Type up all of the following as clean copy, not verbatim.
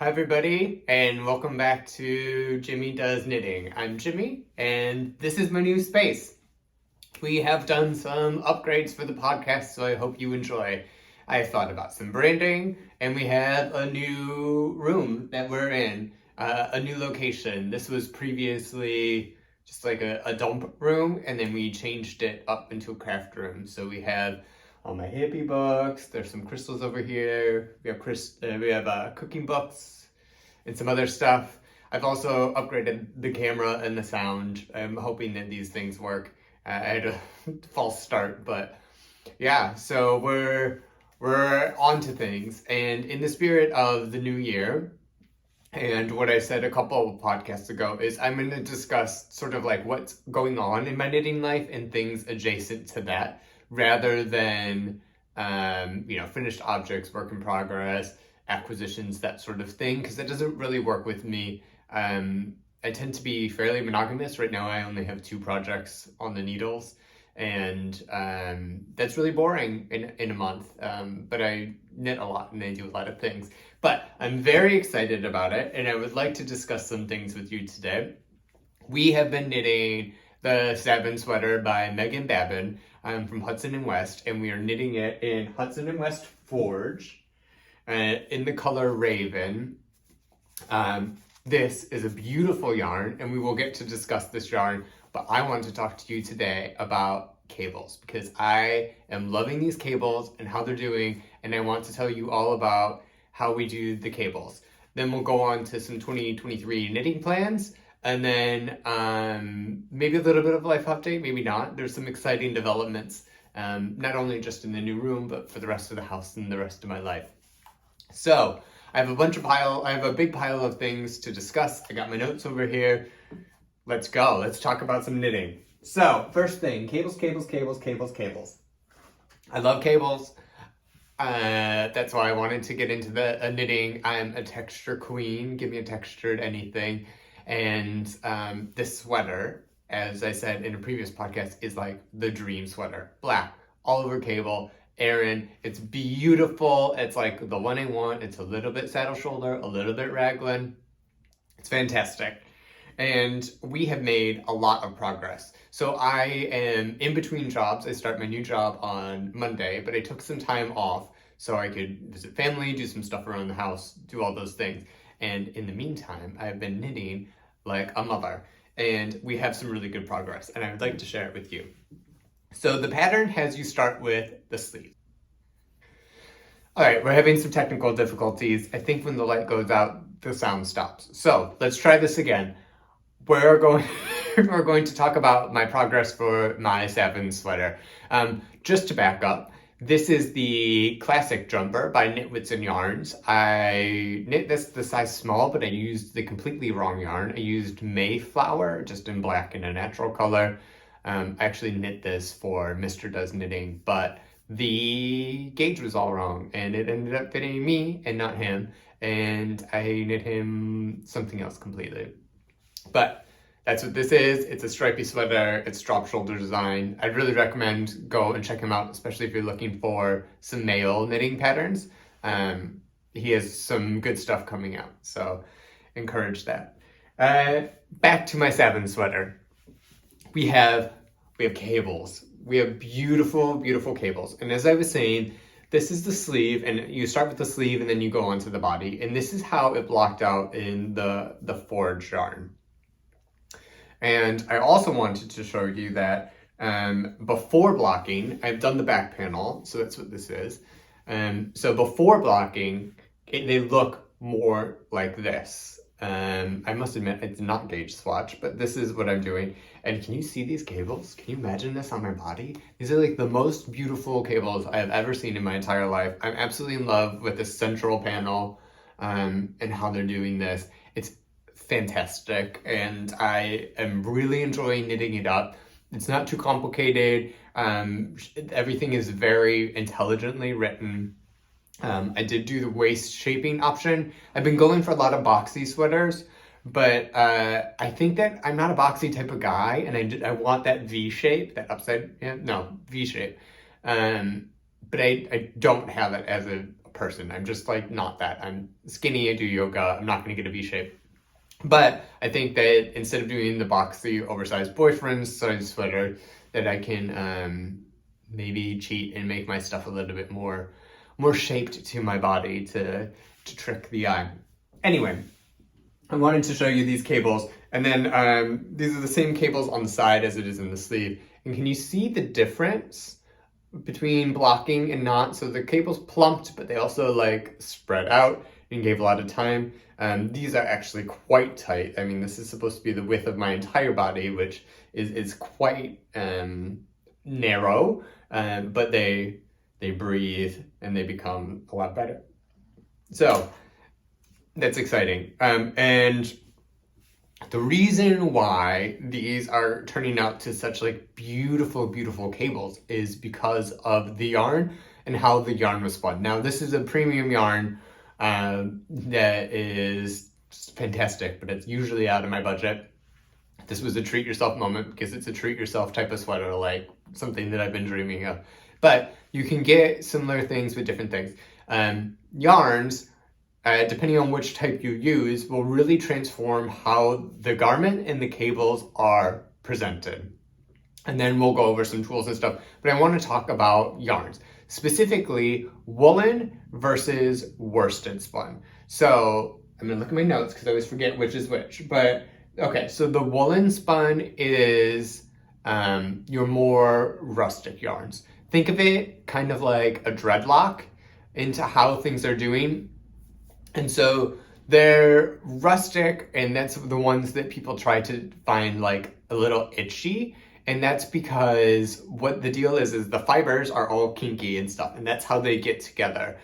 Hi everybody, and welcome back to Jimmy Does Knitting. I'm Jimmy, and this is my new space. We have done some upgrades for the podcast, so I hope you enjoy. I thought about some branding, and we have a new room that we're in, a new location. This was previously just like a dump room, and then we changed it up into a craft room. So we have all my hippie books. There's some crystals over here. We have cooking books and some other stuff. I've also upgraded the camera and the sound. I'm hoping that these things work. I had a false start, but yeah. So we're on to things, and in the spirit of the new year, and what I said a couple of podcasts ago is I'm going to discuss sort of like what's going on in my knitting life and things adjacent to that, rather than finished objects, work in progress, acquisitions, that sort of thing, because that doesn't really work with me. I tend to be fairly monogamous. Right now I only have 2 projects on the needles, and that's really boring in a month, but I knit a lot and I do a lot of things. But I'm very excited about it, and I would like to discuss some things with you today. We have been knitting the Saven sweater by Meghan Babin from Hudson and West, and we are knitting it in Hudson and West Forge in the color Raven. This is a beautiful yarn, and we will get to discuss this yarn, but I want to talk to you today about cables, because I am loving these cables and how they're doing, and I want to tell you all about how we do the cables. Then we'll go on to some 2023 knitting plans, and then maybe a little bit of life update, maybe not. There's some exciting developments, not only just in the new room, but for the rest of the house and the rest of my life. So I have a big pile of things to discuss. I got my notes over here. Let's go. Let's talk about some knitting. So first thing, cables. I love cables. That's why I wanted to get into the knitting. I'm a texture queen. Give me a textured anything. And this sweater, as I said in a previous podcast, is like the dream sweater. Black, all over cable. Aran, it's beautiful. It's like the one I want. It's a little bit saddle shoulder, a little bit raglan. It's fantastic. And we have made a lot of progress. So I am in between jobs. I start my new job on Monday, but I took some time off so I could visit family, do some stuff around the house, do all those things. And in the meantime, I've been knitting like a mother, and we have some really good progress, and I would like to share it with you. So the pattern has you start with the sleeve. All right, we're having some technical difficulties. I think when the light goes out, the sound stops. So let's try this again. We're going to talk about my progress for my Saven sweater. Just to back up, this is the classic jumper by Knitwits and Yarns. I knit this the size small, but I used the completely wrong yarn. I used Mayflower, just in black and a natural color. I actually knit this for Mr. Does Knitting, but the gauge was all wrong, and it ended up fitting me and not him, and I knit him something else completely. But that's what this is. It's a stripy sweater. It's drop shoulder design. I'd really recommend go and check him out, especially if you're looking for some male knitting patterns. He has some good stuff coming out, so encourage that. Back to my Saven sweater. We have cables. We have beautiful, beautiful cables. And as I was saying, this is the sleeve, and you start with the sleeve and then you go onto the body. And this is how it blocked out in the Forge yarn. And I also wanted to show you that before blocking, I've done the back panel, so that's what this is. So before blocking, they look more like this. I must admit, it's not gauge swatch, but this is what I'm doing. And can you see these cables? Can you imagine this on my body? These are like the most beautiful cables I have ever seen in my entire life. I'm absolutely in love with this central panel and how they're doing this. It's fantastic, and I am really enjoying knitting it up. It's not too complicated. Everything is very intelligently written. I did do the waist shaping option. I've been going for a lot of boxy sweaters, but I think that I'm not a boxy type of guy, and I want that V shape, V shape. But I don't have it as a person. I'm just like not that. I'm skinny, I do yoga, I'm not gonna get a V shape. But I think that instead of doing the boxy, oversized boyfriend size sweater, that I can maybe cheat and make my stuff a little bit more shaped to my body to trick the eye. Anyway, I wanted to show you these cables, and then these are the same cables on the side as it is in the sleeve. And can you see the difference between blocking and not? So the cable's plumped, but they also like spread out and gave a lot of time. These are actually quite tight. I mean, this is supposed to be the width of my entire body, which is quite narrow, but they breathe and they become a lot better. So that's exciting. And the reason why these are turning out to such like beautiful, beautiful cables is because of the yarn and how the yarn was spun. Now, this is a premium yarn that is just fantastic, but it's usually out of my budget. This was a treat yourself moment because it's a treat yourself type of sweater, like something that I've been dreaming of. But you can get similar things with different things. Yarns, depending on which type you use, will really transform how the garment and the cables are presented. And then we'll go over some tools and stuff. But I want to talk about yarns, specifically Woolen versus worsted spun. So I'm gonna look at my notes because I always forget which is which. But okay, so the Woolen spun is your more rustic yarns. Think of it kind of like a dreadlock into how things are doing. And so they're rustic, and that's the ones that people try to find like a little itchy. And that's because what the deal is the fibers are all kinky and stuff, and that's how they get together.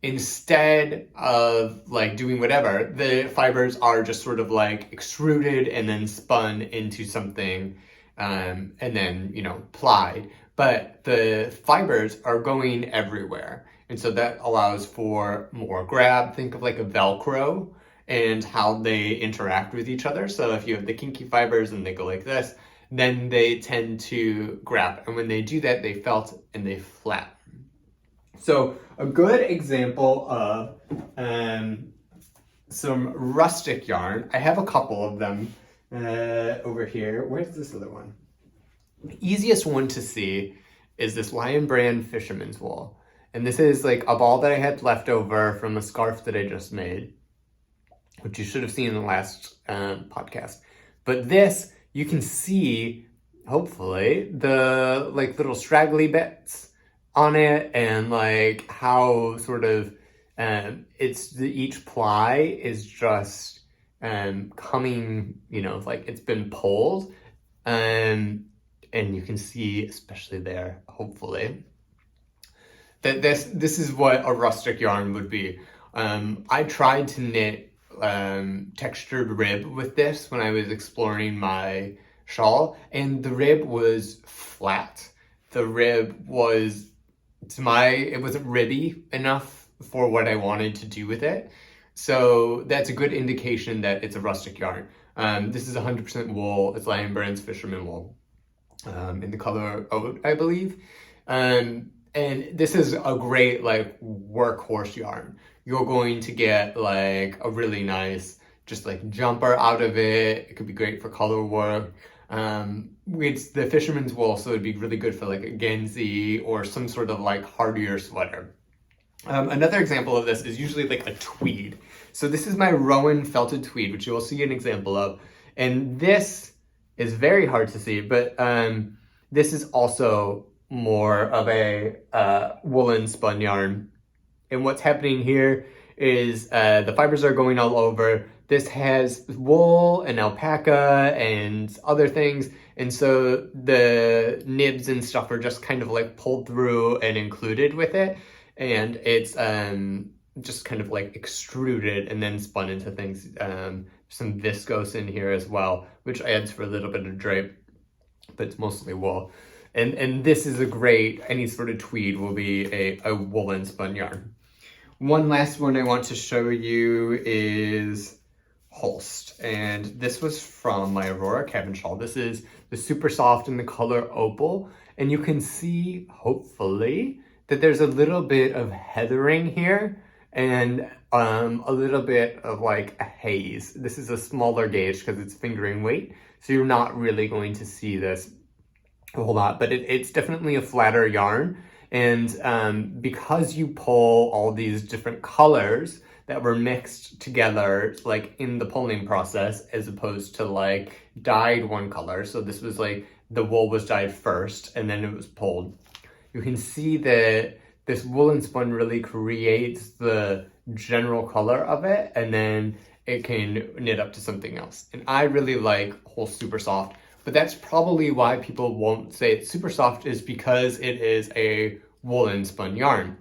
Instead of like doing whatever, the fibers are just sort of like extruded and then spun into something, and then, you know, plied. But the fibers are going everywhere. And so that allows for more grab. Think of like a Velcro and how they interact with each other. So if you have the kinky fibers and they go like this, then they tend to grab. And when they do that, they felt and they flatten. So a good example of some rustic yarn, I have a couple of them over here. Where's this other one? The easiest one to see is this Lion Brand Fisherman's Wool. And this is like a ball that I had left over from a scarf that I just made, which you should have seen in the last podcast. But this, you can see, hopefully, the like little straggly bits on it, and like how sort of each ply is just coming, you know, like it's been pulled. And you can see, especially there, hopefully, that this is what a rustic yarn would be. I tried to knit textured rib with this when I was exploring my shawl, and the rib was flat. The rib was, it wasn't ribby enough for what I wanted to do with it. So that's a good indication that it's a rustic yarn. This is 100% wool. It's Lion Brand's Fisherman Wool. In the color oat, I believe. And this is a great like workhorse yarn. You're going to get like a really nice just like jumper out of it. It could be great for color work. It's the fisherman's wool, so it'd be really good for like a Genzi or some sort of like hardier sweater. Another example of this is usually like a tweed. So this is my Rowan felted tweed, which you will see an example of. And this is very hard to see, but this is also more of a woolen spun yarn. And what's happening here is the fibers are going all over. This has wool and alpaca and other things. And so the nibs and stuff are just kind of like pulled through and included with it. And it's just kind of like extruded and then spun into things. Some viscose in here as well, which adds for a little bit of drape, but it's mostly wool. And this is a great, any sort of tweed will be a woolen spun yarn. One last one I want to show you is Holst, and this was from my Aurora cabin shawl. This is the super soft in the color opal, and you can see, hopefully, that there's a little bit of heathering here and a little bit of like a haze. This is a smaller gauge because it's fingering weight, so you're not really going to see this a whole lot, but it's definitely a flatter yarn. And because you pull all these different colors that were mixed together like in the pulling process as opposed to like dyed one color, so this was like the wool was dyed first and then it was pulled, you can see that this woolen spun really creates the general color of it, and then it can knit up to something else. And I really like whole super soft, but that's probably why people won't say it's super soft, is because it is a woolen spun yarn.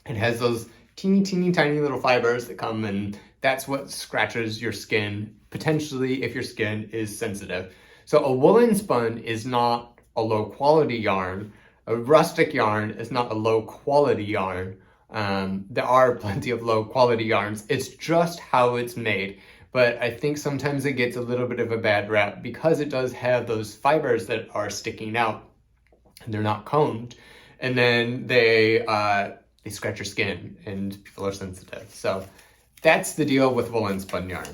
It has those teeny tiny little fibers that come, and that's what scratches your skin, potentially if your skin is sensitive. So a woolen spun is not a low quality yarn. A rustic yarn is not a low quality yarn. There are plenty of low quality yarns. It's just how it's made. But I think sometimes it gets a little bit of a bad rap because it does have those fibers that are sticking out and they're not combed. And then they scratch your skin and people are sensitive. So that's the deal with woolen spun yarn.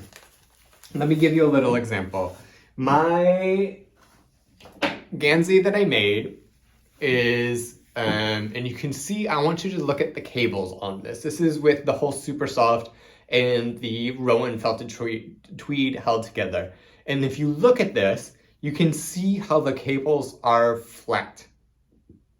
Let me give you a little example. My Gansey that I made is, and you can see, I want you to look at the cables on this. This is with the whole super soft and the Rowan felted tweed held together. And if you look at this, you can see how the cables are flat.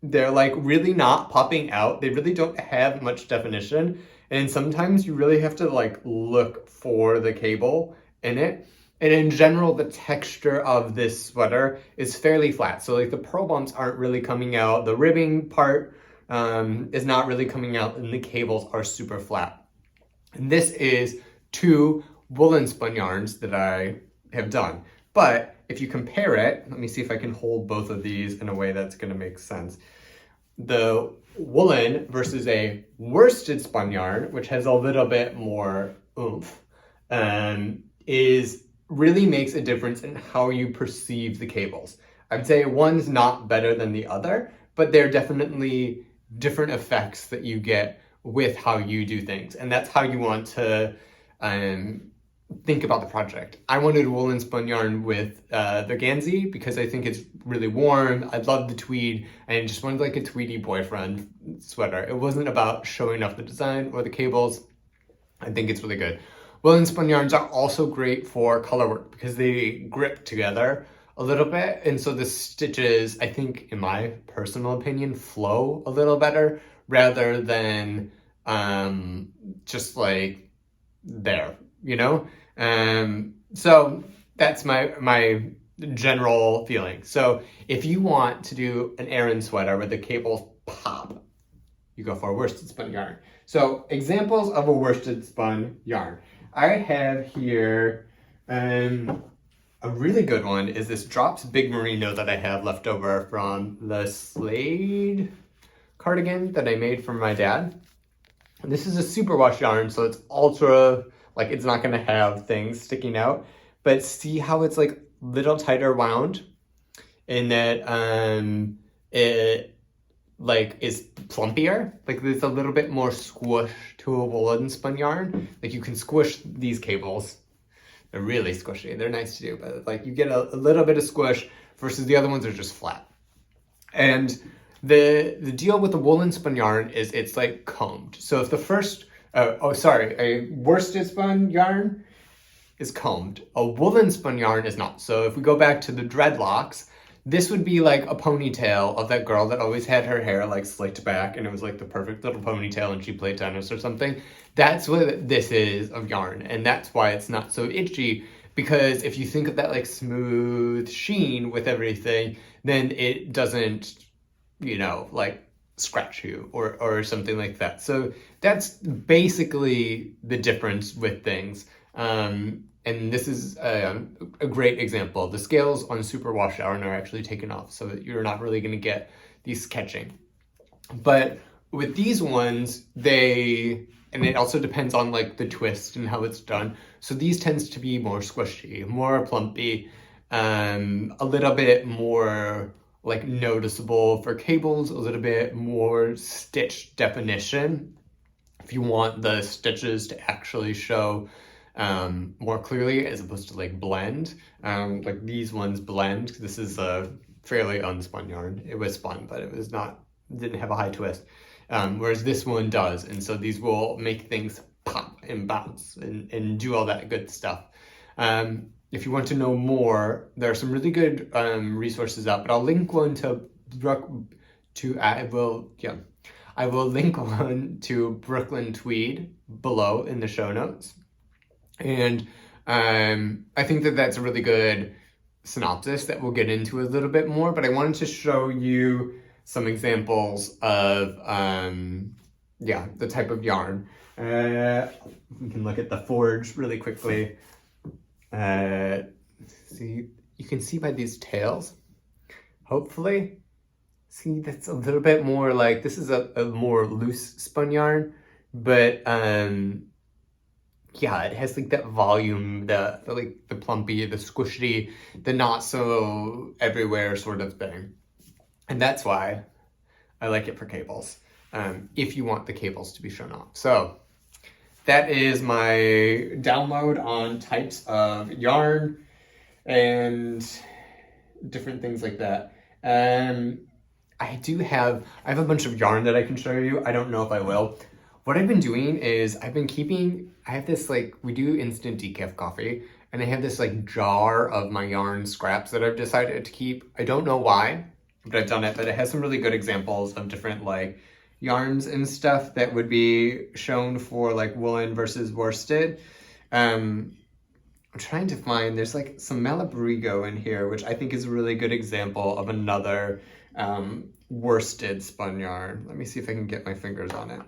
They're like really not popping out. They really don't have much definition. And sometimes you really have to like look for the cable in it. And in general, the texture of this sweater is fairly flat. So like the pearl bumps aren't really coming out. The ribbing part is not really coming out, and the cables are super flat. And this is 2 woolen spun yarns that I have done. But if you compare it, let me see if I can hold both of these in a way that's gonna make sense. The woolen versus a worsted spun yarn, which has a little bit more oomph, really makes a difference in how you perceive the cables. I'd say one's not better than the other, but they're definitely different effects that you get with how you do things. And that's how you want to think about the project. I wanted a woolen spun yarn with the Gansey because I think it's really warm. I love the tweed, and I just wanted like a tweedy boyfriend sweater. It wasn't about showing off the design or the cables. I think it's really good. Woolen spun yarns are also great for color work because they grip together a little bit. And so the stitches, I think, in my personal opinion, flow a little better rather than just like there, you know? So that's my general feeling. So if you want to do an Aran sweater where the cables pop, you go for a worsted spun yarn. So examples of a worsted spun yarn. I have here, a really good one is this Drops Big Merino that I have left over from the Slade cardigan that I made for my dad. And this is a superwash yarn, so it's ultra, like it's not gonna have things sticking out, but see how it's like little tighter wound and that it like is plumpier, like there's a little bit more squish to a woolen spun yarn. Like you can squish these cables, they're really squishy, they're nice to do, but like you get a little bit of squish versus the other ones are just flat. And the deal with the woolen spun yarn is it's like combed. So if the first a worsted spun yarn is combed, a woolen spun yarn is not. So if we go back to the dreadlocks, this would be like a ponytail of that girl that always had her hair like slicked back and it was like the perfect little ponytail and she played tennis or something. That's what this is of yarn, and that's why it's not so itchy, because if you think of that like smooth sheen with everything, then it doesn't, you know, like scratch you or something like that. So that's basically the difference with things. And this is a great example. The scales on superwash yarn are actually taken off, so that you're not really going to get these catching. But with these ones, and it also depends on like the twist and how it's done. So these tends to be more squishy, more plumpy, a little bit more like noticeable. For cables, a little bit more stitch definition. If you want the stitches to actually show more clearly as opposed to like blend, like these ones blend. This is a fairly unspun yarn. It was spun, but it was not, didn't have a high twist. Whereas this one does, and so these will make things pop and bounce and do all that good stuff. If you want to know more, there are some really good resources out, but I'll link one I will link one to Brooklyn Tweed below in the show notes. And I think that that's a really good synopsis that we'll get into a little bit more, but I wanted to show you some examples of, the type of yarn. We can look at the forge really quickly. See, you can see by these tails, hopefully. See, that's a little bit more like, this is a more loose spun yarn, but yeah, it has like that volume, the plumpy, the squishy, the not so everywhere sort of thing. And that's why I like it for cables, if you want the cables to be shown off. So that is my download on types of yarn and different things like that. I have a bunch of yarn that I can show you. I don't know if I will. What I've been doing is I have this like, we do instant decaf coffee, and I have this like jar of my yarn scraps that I've decided to keep. I don't know why, but I've done it, but it has some really good examples of different like yarns and stuff that would be shown for like woolen versus worsted. I'm trying to find, there's like some Malabrigo in here, which I think is a really good example of another worsted spun yarn. Let me see if I can get my fingers on it.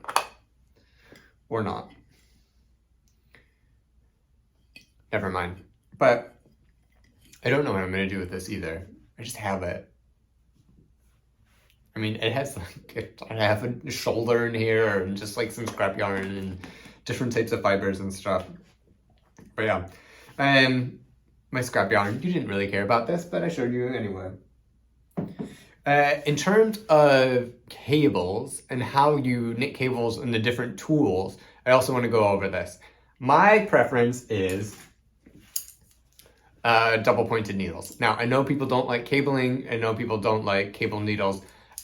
Or not. Never mind. But I don't know what I'm going to do with this either. I just have it. I mean, it has like, I have a shoulder in here and just like some scrap yarn and different types of fibers and stuff. But yeah, my scrap yarn, you didn't really care about this, but I showed you anyway. In terms of cables and how you knit cables and the different tools, I also want to go over this. My preference is double pointed needles. Now, I know people don't like cabling. I know people don't like cable needles.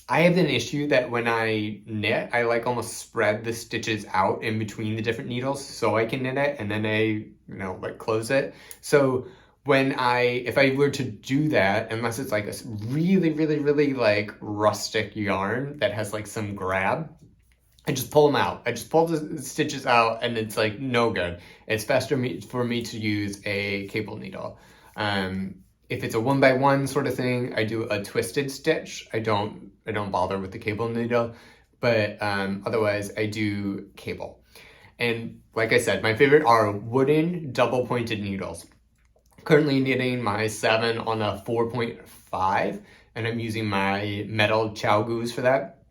I have an issue that when I knit, I like almost spread the stitches out in between the different needles so I can knit it, and then I, like close it. So if I were to do that, unless it's like a really, really, really like rustic yarn that has like some grab, I just pull them out. I just pull the stitches out, and it's like no good. It's faster for me to use a cable needle. If it's a 1x1 sort of thing, I do a twisted stitch. I don't bother with the cable needle, but otherwise I do cable. And like I said, my favorite are wooden double pointed needles. Currently knitting my Saven on a 4.5, and I'm using my metal Chow Goose for that,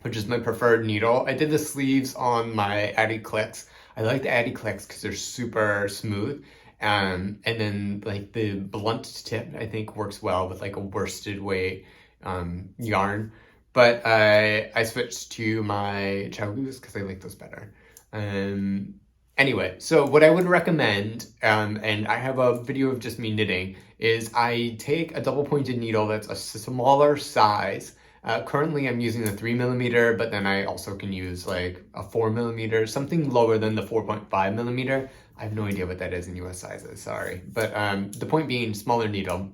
which is my preferred needle. I did the sleeves on my Addy Clicks. I like the Addy Clicks because they're super smooth. And then like the blunt tip, I think works well with like a worsted weight yarn. But I switched to my Chow Goose because I like those better. Anyway, so what I would recommend, and I have a video of just me knitting, is I take a double pointed needle that's a smaller size. Currently I'm using the 3mm, but then I also can use like a 4mm, something lower than the 4.5mm. I have no idea what that is in US sizes, sorry. But the point being, smaller needle.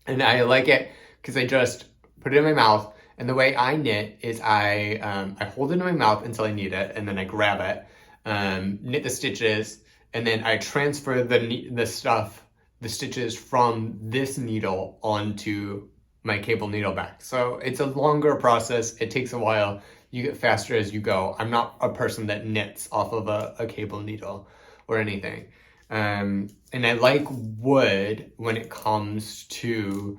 And I like it because I just put it in my mouth, and the way I knit is I hold it in my mouth until I need it, and then I grab it. Knit the stitches, and then I transfer the stitches from this needle onto my cable needle back. So it's a longer process. It takes a while. You get faster as you go. I'm not a person that knits off of a cable needle or anything. And I like wood when it comes to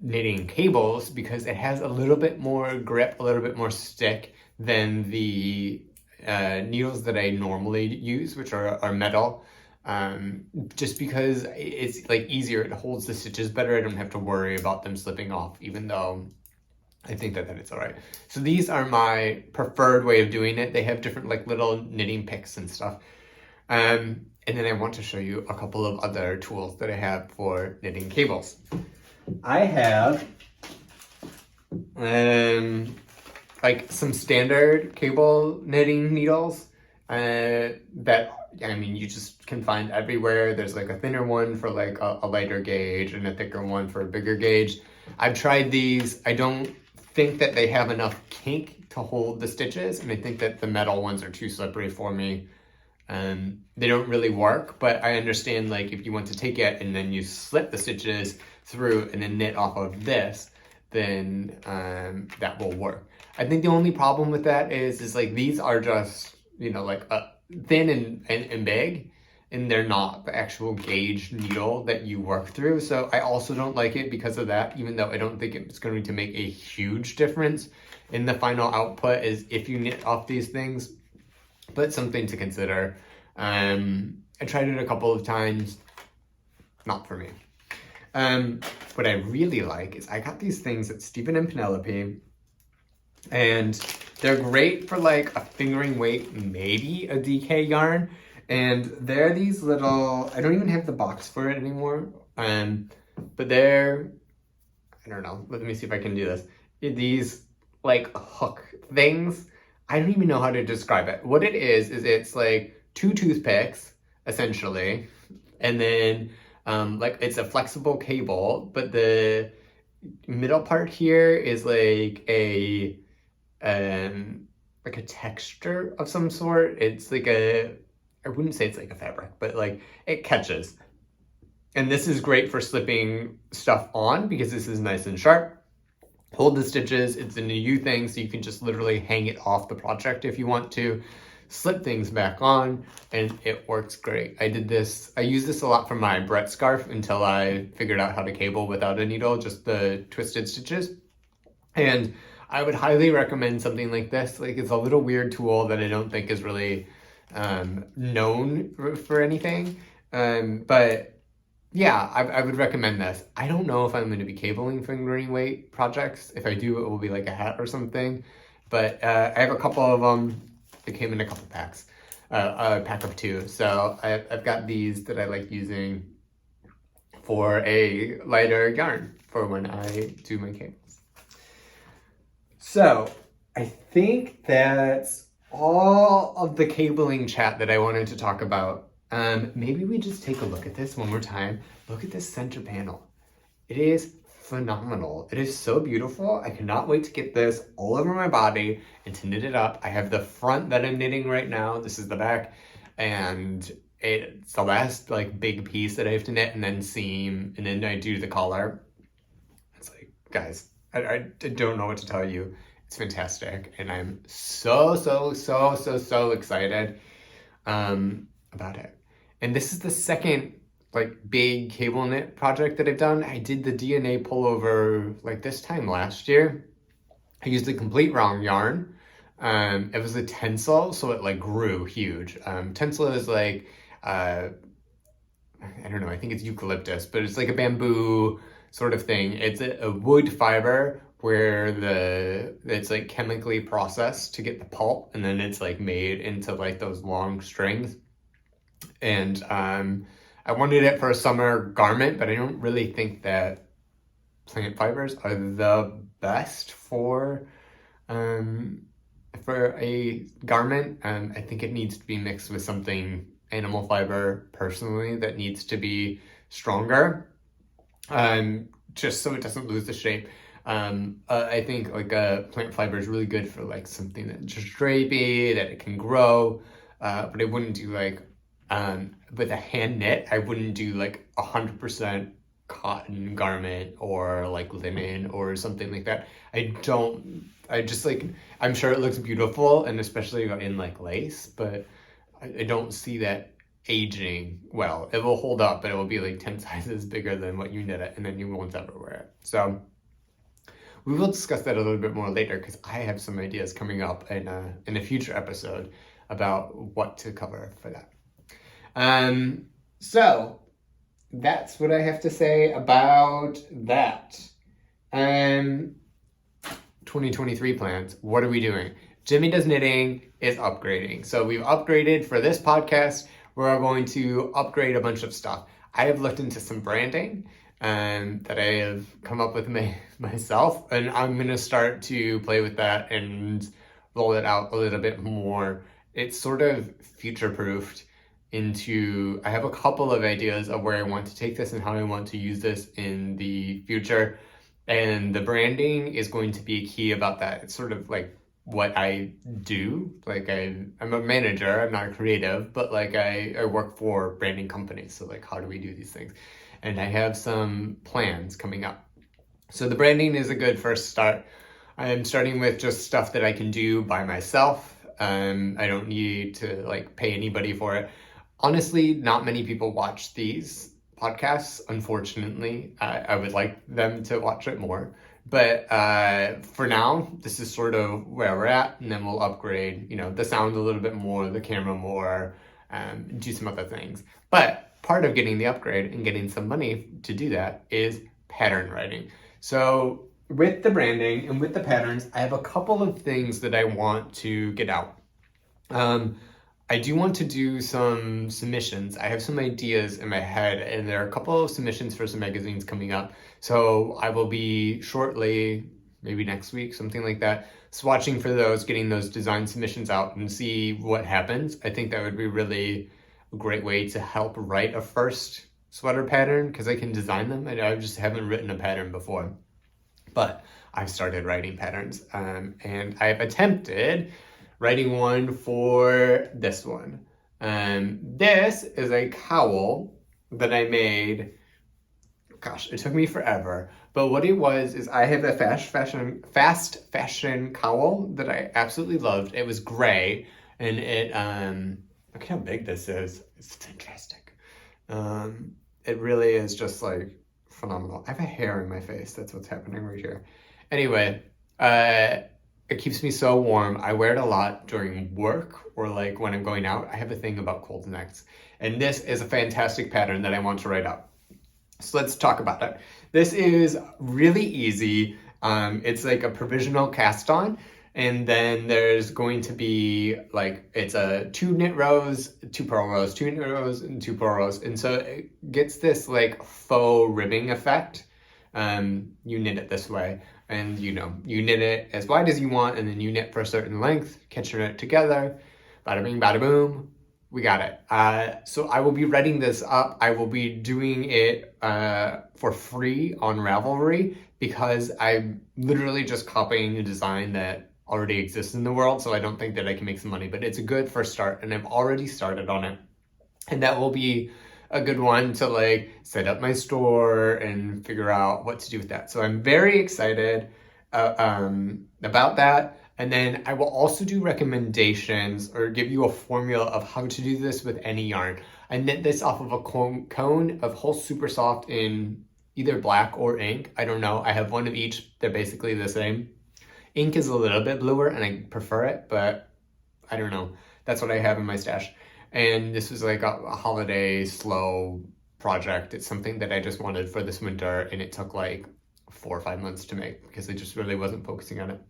knitting cables because it has a little bit more grip, a little bit more stick than the needles that I normally use, which are metal. just because it's like easier. It holds the stitches better. I don't have to worry about them slipping off, even though I think that it's all right. So these are my preferred way of doing it. They have different like little knitting picks and stuff. And then I want to show you a couple of other tools that I have for knitting cables. I have like some standard cable knitting needles that, I mean, you just can find everywhere. There's like a thinner one for like a lighter gauge and a thicker one for a bigger gauge. I've tried these. I don't think that they have enough kink to hold the stitches, and I think that the metal ones are too slippery for me. They don't really work, but I understand like if you want to take it and then you slip the stitches through and then knit off of this, then that will work. I think the only problem with that is like these are just, you know, like thin and big, and they're not the actual gauge needle that you work through. So I also don't like it because of that, even though I don't think it's going to make a huge difference in the final output is if you knit off these things, but something to consider. I tried it a couple of times, not for me. What I really like is I got these things at Stephen and Penelope, and they're great for like a fingering weight, maybe a DK yarn. And they're these little, I don't even have the box for it anymore. But they're, I don't know, let me see if I can do this. These like hook things. I don't even know how to describe it. What it is it's like 2 toothpicks, essentially. And then like it's a flexible cable, but the middle part here is like a texture of some sort. It's like I wouldn't say it's like a fabric, but like it catches. And this is great for slipping stuff on because this is nice and sharp. Hold the stitches, it's a new thing, so you can just literally hang it off the project if you want to. Slip things back on, and it works great. I used this a lot for my Brett scarf until I figured out how to cable without a needle, just the twisted stitches. And I would highly recommend something like this. Like, it's a little weird tool that I don't think is really known for anything. But yeah, I would recommend this. I don't know if I'm going to be cabling fingering weight projects. If I do, it will be like a hat or something. But I have a couple of them. They came in a couple packs, a pack of 2. So I've got these that I like using for a lighter yarn for when I do my cables. So I think that's all of the cabling chat that I wanted to talk about. Maybe we just take a look at this one more time. Look at this center panel. It is phenomenal. It is so beautiful. I cannot wait to get this all over my body and to knit it up. I have the front that I'm knitting right now. This is the back, and it's the last like big piece that I have to knit, and then seam, and then I do the collar. It's like, guys, I don't know what to tell you. It's fantastic, and I'm so excited about it. And this is the second like big cable knit project that I've done. I did the DNA pullover like this time last year. I used the complete wrong yarn. It was a tencel, so it like grew huge. Tencel is like, I don't know, I think it's eucalyptus, but it's like a bamboo sort of thing. It's a wood fiber where it's like chemically processed to get the pulp, and then it's like made into like those long strings. And I wanted it for a summer garment, but I don't really think that plant fibers are the best for a garment. I think it needs to be mixed with something animal fiber, personally, that needs to be stronger, just so it doesn't lose the shape. I think like a plant fiber is really good for like something that's just drapey, that it can grow, but I wouldn't do like with a hand knit, I wouldn't do like 100% cotton garment or like linen or something like that. I just like, I'm sure it looks beautiful, and especially in like lace, but I don't see that aging well. It will hold up, but it will be like 10 sizes bigger than what you knit it, and then you won't ever wear it. So we will discuss that a little bit more later, because I have some ideas coming up in a future episode about what to cover for that. So that's what I have to say about that. 2023 plans. What are we doing? Jimmy Does Knitting is upgrading. So we've upgraded for this podcast. We're going to upgrade a bunch of stuff. I have looked into some branding that I have come up with myself, and I'm going to start to play with that and roll it out a little bit more. It's sort of future-proofed into, I have a couple of ideas of where I want to take this and how I want to use this in the future. And the branding is going to be key about that. It's sort of like what I do. Like I'm a manager, I'm not a creative, but like I work for branding companies. So like, how do we do these things? And I have some plans coming up. So the branding is a good first start. I'm starting with just stuff that I can do by myself. I don't need to like pay anybody for it. Honestly, not many people watch these podcasts, unfortunately. I would like them to watch it more. But for now, this is sort of where we're at, and then we'll upgrade, the sound a little bit more, the camera more, do some other things. But part of getting the upgrade and getting some money to do that is pattern writing. So with the branding and with the patterns, I have a couple of things that I want to get out. I do want to do some submissions. I have some ideas in my head, and there are a couple of submissions for some magazines coming up. So I will be shortly, maybe next week, something like that, swatching for those, getting those design submissions out and see what happens. I think that would be really a great way to help write a first sweater pattern, because I can design them, and I just haven't written a pattern before. But I've started writing patterns, and I've attempted writing one for this one. This is a cowl that I made. Gosh, it took me forever. But what it was is I have a fast fashion cowl that I absolutely loved. It was gray, and it look how big this is. It's fantastic. It really is just like phenomenal. I have a hair in my face. That's what's happening right here. Anyway, it keeps me so warm. I wear it a lot during work or like when I'm going out. I have a thing about cold necks. And this is a fantastic pattern that I want to write up. So let's talk about it. This is really easy. It's like a provisional cast on. And then there's going to be like, it's a 2 knit rows, 2 purl rows, 2 knit rows, and 2 purl rows. And so it gets this like faux ribbing effect. You knit it this way, and you knit it as wide as you want, and then you knit for a certain length, catch your knit together, bada bing, bada boom, we got it. So I will be writing this up. I will be doing it for free on Ravelry, because I'm literally just copying a design that already exists in the world, so I don't think that I can make some money, but it's a good first start, and I've already started on it. And that will be a good one to like set up my store and figure out what to do with that. So I'm very excited about that. And then I will also do recommendations or give you a formula of how to do this with any yarn. I knit this off of a cone of Whole Super Soft in either black or ink. I don't know. I have one of each. They're basically the same. Ink is a little bit bluer and I prefer it, but I don't know. That's what I have in my stash. And this was like a holiday slow project. It's something that I just wanted for this winter, and it took like 4 or 5 months to make because I just really wasn't focusing on it.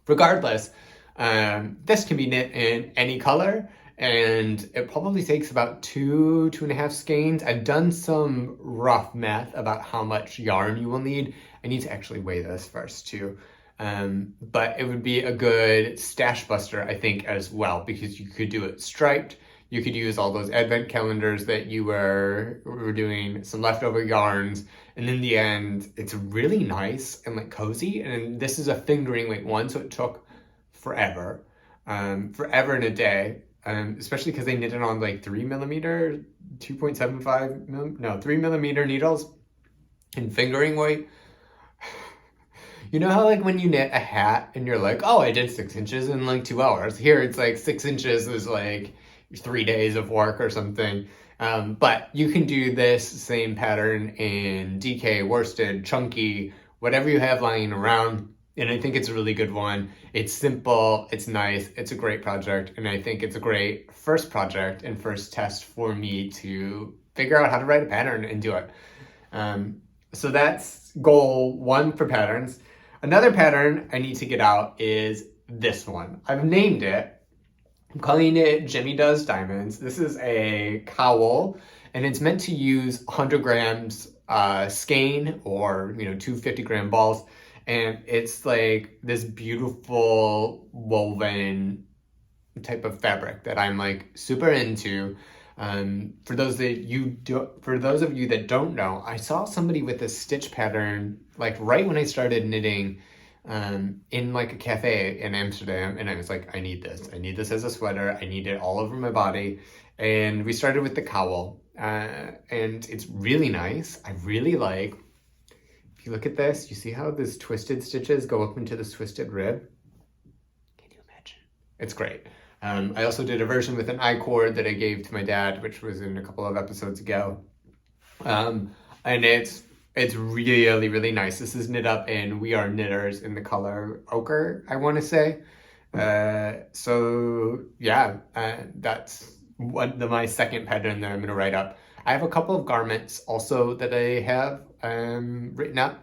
Regardless, this can be knit in any color, and it probably takes about 2.5 skeins. I've done some rough math about how much yarn you will need. I need to actually weigh this first too. But it would be a good stash buster, I think, as well, because you could do it striped. You could use all those advent calendars that you were doing, some leftover yarns, and in the end, it's really nice and like cozy. And this is a fingering weight one, so it took forever in a day, especially because they knit it on like 3mm, 3mm needles and fingering weight. You know how like when you knit a hat and you're like, oh, I did 6 inches in like 2 hours. Here it's like 6 inches is like 3 days of work or something. But you can do this same pattern in DK, worsted, chunky, whatever you have lying around. And I think it's a really good one. It's simple, it's nice, it's a great project. And I think it's a great first project and first test for me to figure out how to write a pattern and do it. So that's goal 1 for patterns. Another pattern I need to get out is this one. I've named it. I'm calling it Jimmy Does Diamonds. This is a cowl, and it's meant to use 100 grams skein or 250-gram balls, and it's like this beautiful woven type of fabric that I'm like super into. For those of you that don't know, I saw somebody with a stitch pattern like right when I started knitting in like a cafe in Amsterdam, and I was like, I need this as a sweater. I need it all over my body. And we started with the cowl, and it's really nice. I really like, if you look at this, you see how this twisted stitches go up into this twisted rib? Can you imagine? It's great. I also did a version with an I-cord that I gave to my dad, which was in a couple of episodes ago. And it's really, really nice. This is knit up in We Are Knitters in the color ochre, I want to say. So yeah, that's my second pattern that I'm going to write up. I have a couple of garments also that I have written up,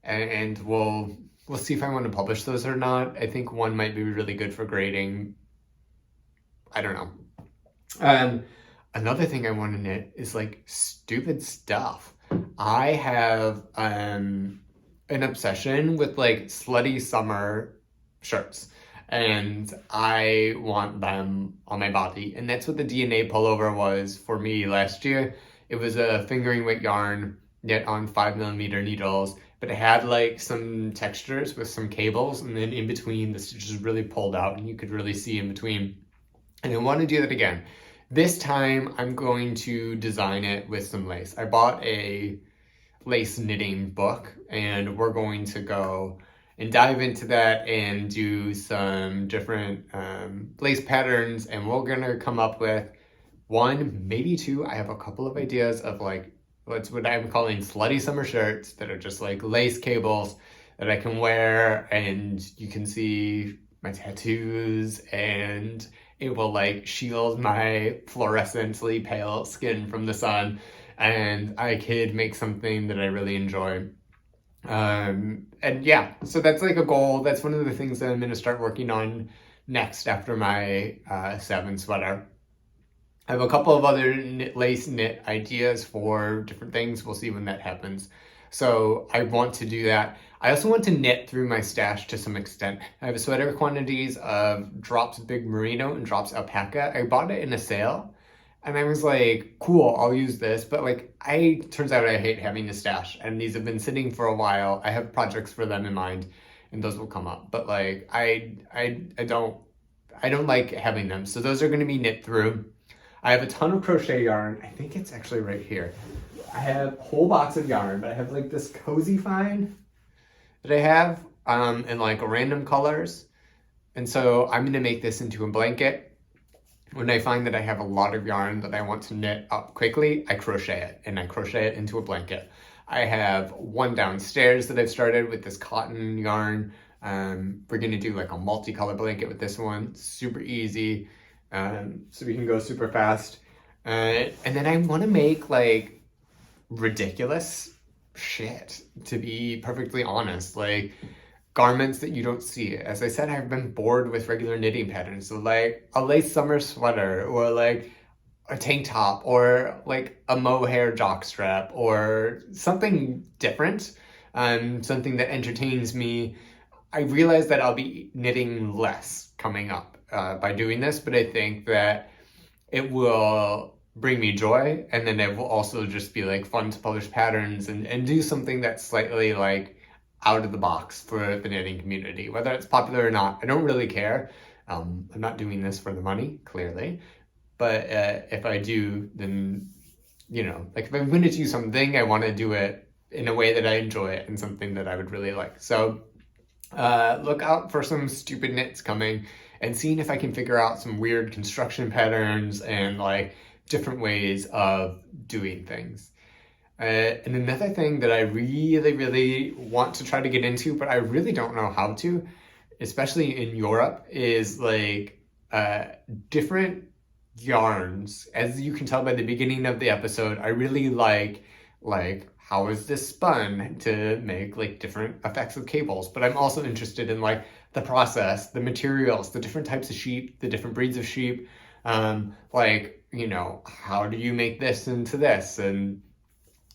and we'll see if I want to publish those or not. I think one might be really good for grading. I don't know. Another thing I want to knit is like stupid stuff. I have an obsession with like slutty summer shirts, and I want them on my body. And that's what the DNA pullover was for me last year. It was a fingering weight yarn knit on 5mm needles, but it had like some textures with some cables, and then in between the stitches really pulled out and you could really see in between. And I want to do that again. This time I'm going to design it with some lace. I bought a lace knitting book, and we're going to go and dive into that and do some different lace patterns, and we're gonna come up with 1, maybe 2. I have a couple of ideas of like, what's what I'm calling slutty summer shirts that are just like lace cables that I can wear, and you can see my tattoos, and it will like shield my fluorescently pale skin from the sun, and I could make something that I really enjoy. And yeah, so that's like a goal. That's one of the things that I'm going to start working on next after my Saven sweater. I have a couple of other lace knit ideas for different things. We'll see when that happens. So I want to do that. I also want to knit through my stash to some extent. I have a sweater quantities of Drops Big Merino and Drops Alpaca. I bought it in a sale, and I was like, cool, I'll use this. But like, turns out I hate having a stash, and these have been sitting for a while. I have projects for them in mind, and those will come up. But like, I don't like having them. So those are going to be knit through. I have a ton of crochet yarn. I think it's actually right here. I have a whole box of yarn, but I have like this cozy find that I have in like random colors. And so I'm gonna make this into a blanket. When I find that I have a lot of yarn that I want to knit up quickly, I crochet it, and I crochet it into a blanket. I have one downstairs that I've started with this cotton yarn. We're gonna do like a multicolor blanket with this one, super easy. So we can go super fast. And then I wanna make like ridiculous shit, to be perfectly honest, like garments that you don't see. As I said, I've been bored with regular knitting patterns, so like a lace summer sweater, or like a tank top, or like a mohair jockstrap, or something different, something that entertains me. I realize that I'll be knitting less coming up by doing this, but I think that it will bring me joy, and then it will also just be like fun to publish patterns and do something that's slightly like out of the box for the knitting community. Whether it's popular or not, I don't really care. I'm not doing this for the money, clearly, but if I do, then like if I'm going to do something, I want to do it in a way that I enjoy it and something that I would really like. So look out for some stupid knits coming, and seeing if I can figure out some weird construction patterns and like different ways of doing things. And another thing that I really, really want to try to get into, but I really don't know how to, especially in Europe, is like different yarns. As you can tell by the beginning of the episode, I really like how is this spun to make like different effects with cables, but I'm also interested in like the process, the materials, the different types of sheep, the different breeds of sheep, like, you know, how do you make this into this? And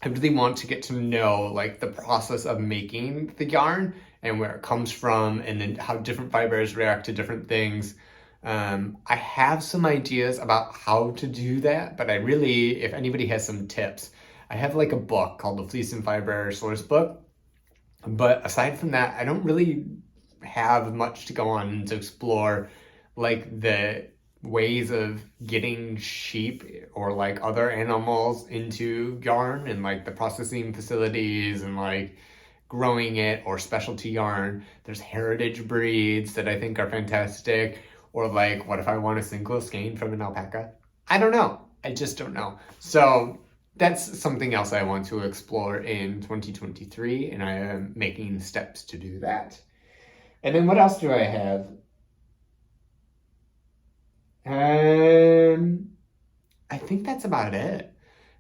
I really want to get to know like the process of making the yarn and where it comes from, and then how different fibers react to different things. I have some ideas about how to do that, but I really, if anybody has some tips, I have like a book called the Fleece and Fiber Source Book. But aside from that, I don't really have much to go on to explore like the ways of getting sheep or like other animals into yarn, and like the processing facilities, and like growing it, or specialty yarn. There's heritage breeds that I think are fantastic. Or like, what if I want a single skein from an alpaca? I don't know. I just don't know. So that's something else I want to explore in 2023, and I am making steps to do that. And then what else do I have? I think that's about it.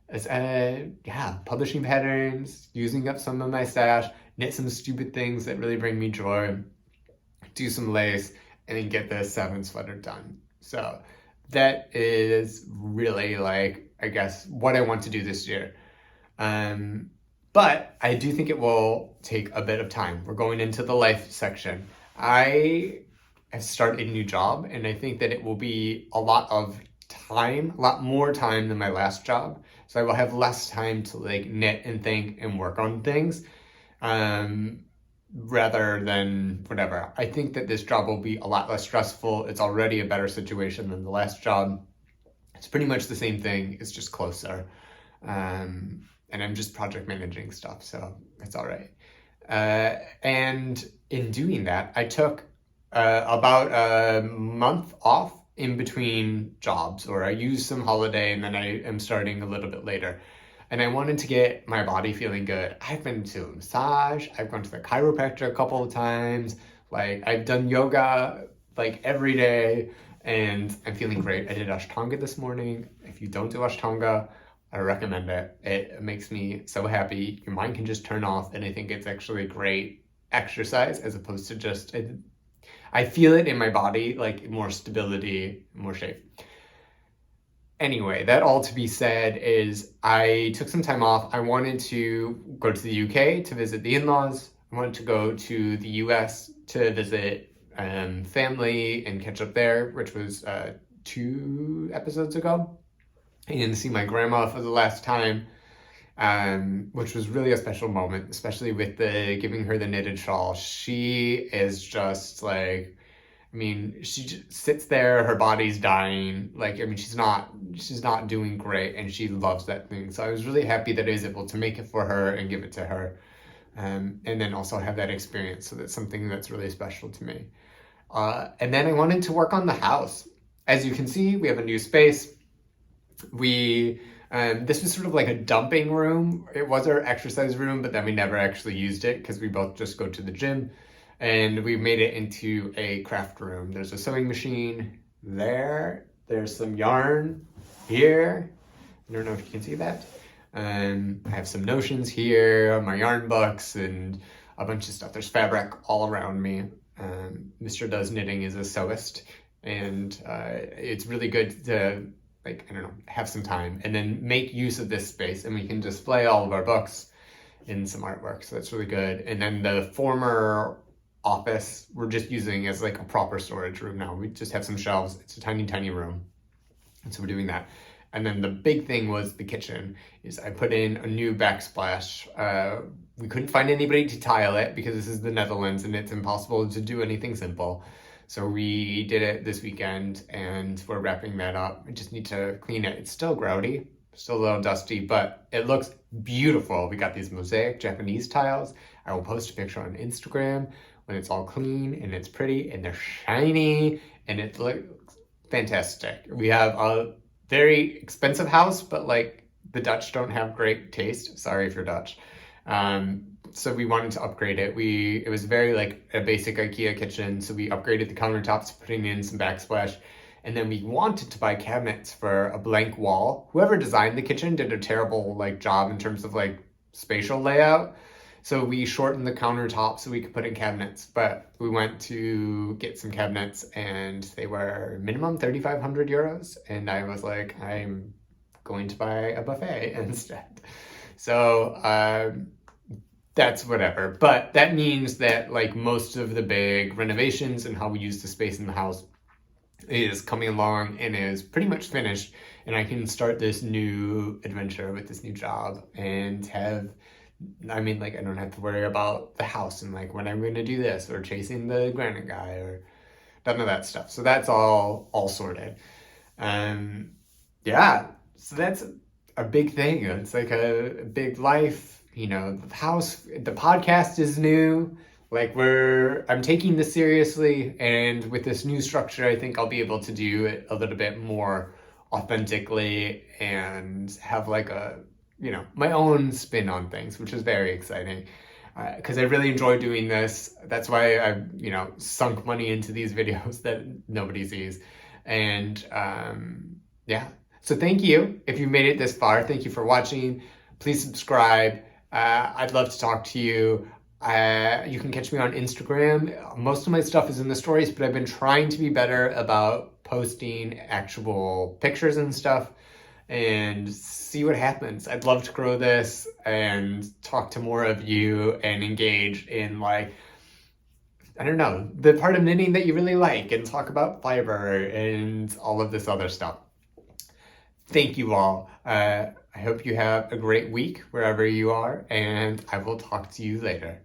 It's, yeah, publishing patterns, using up some of my stash, knit some stupid things that really bring me joy, do some lace, and then get the Saven sweater done. So that is really like, I guess, what I want to do this year. But I do think it will take a bit of time. We're going into the life section. I have started a new job, and I think that it will be a lot of time, a lot more time than my last job. So I will have less time to like knit and think and work on things, rather than whatever. I think that this job will be a lot less stressful. It's already a better situation than the last job. It's pretty much the same thing. It's just closer. And I'm just project managing stuff, so it's all right. And in doing that, I took about a month off in between jobs, or I used some holiday, and then I am starting a little bit later. And I wanted to get my body feeling good. I've been to a massage, I've gone to the chiropractor a couple of times, like I've done yoga like every day, and I'm feeling great. I did Ashtanga this morning. If you don't do Ashtanga, I recommend it. It makes me so happy. Your mind can just turn off, and I think it's actually a great exercise as opposed to just, I feel it in my body, like more stability, more shape. Anyway, that all to be said is I took some time off. I wanted to go to the UK to visit the in-laws. I wanted to go to the US to visit family and catch up there, which was 2 episodes ago, and see my grandma for the last time, which was really a special moment, especially with the giving her the knitted shawl. She is just like, I mean, she just sits there, her body's dying. Like, I mean, she's not doing great, and she loves that thing. So I was really happy that I was able to make it for her and give it to her. And then also have that experience. So that's something that's really special to me. And then I wanted to work on the house. As you can see, we have a new space. This was sort of like a dumping room. It was our exercise room, but then we never actually used it because we both just go to the gym. And we made it into a craft room. There's a sewing machine there. There's some yarn here. I don't know if you can see that. I have some notions here, my yarn books, and a bunch of stuff. There's fabric all around me. Mr. Does Knitting is a sewist, and it's really good to, like, I don't know, have some time and then make use of this space, and we can display all of our books in some artwork. So that's really good. And then the former office we're just using as like a proper storage room now. We just have some shelves. It's a tiny room, and so we're doing that. And then the big thing was the kitchen. Is I put in a new backsplash. We couldn't find anybody to tile it because this is the Netherlands and it's impossible to do anything simple. So we did it this weekend, and we're wrapping that up. We just need to clean it. It's still grouty, still a little dusty, but it looks beautiful. We got these mosaic Japanese tiles. I will post a picture on Instagram when it's all clean and it's pretty and they're shiny and it looks fantastic. We have a very expensive house, but like the Dutch don't have great taste. Sorry if you're Dutch. So we wanted to upgrade it. It was very like a basic IKEA kitchen. So we upgraded the countertops, putting in some backsplash, And then we wanted to buy cabinets for a blank wall. Whoever designed the kitchen did a terrible job in terms of spatial layout. So we shortened the countertop so we could put in cabinets. But we went to get some cabinets and they were minimum 3,500 euros. And I was like, I'm going to buy a buffet instead. So that's whatever. But that means that most of the big renovations and how we use the space in the house is coming along and is pretty much finished, and I can start this new adventure with this new job and I don't have to worry about the house and when I'm going to do this or chasing the granite guy or none of that stuff. So that's all sorted. Yeah, so that's a big thing. It's a big life, the house, the podcast is new. I'm taking this seriously, and with this new structure, I think I'll be able to do it a little bit more authentically and have my own spin on things, which is very exciting. Because I really enjoy doing this. That's why I've, sunk money into these videos that nobody sees. And yeah, so thank you. If you made it this far, thank you for watching. Please subscribe. I'd love to talk to you. You can catch me on Instagram. Most of my stuff is in the stories, but I've been trying to be better about posting actual pictures and stuff and see what happens. I'd love to grow this and talk to more of you and engage in I don't know, the part of knitting that you really like and talk about fiber and all of this other stuff. Thank you all. I hope you have a great week wherever you are, and I will talk to you later.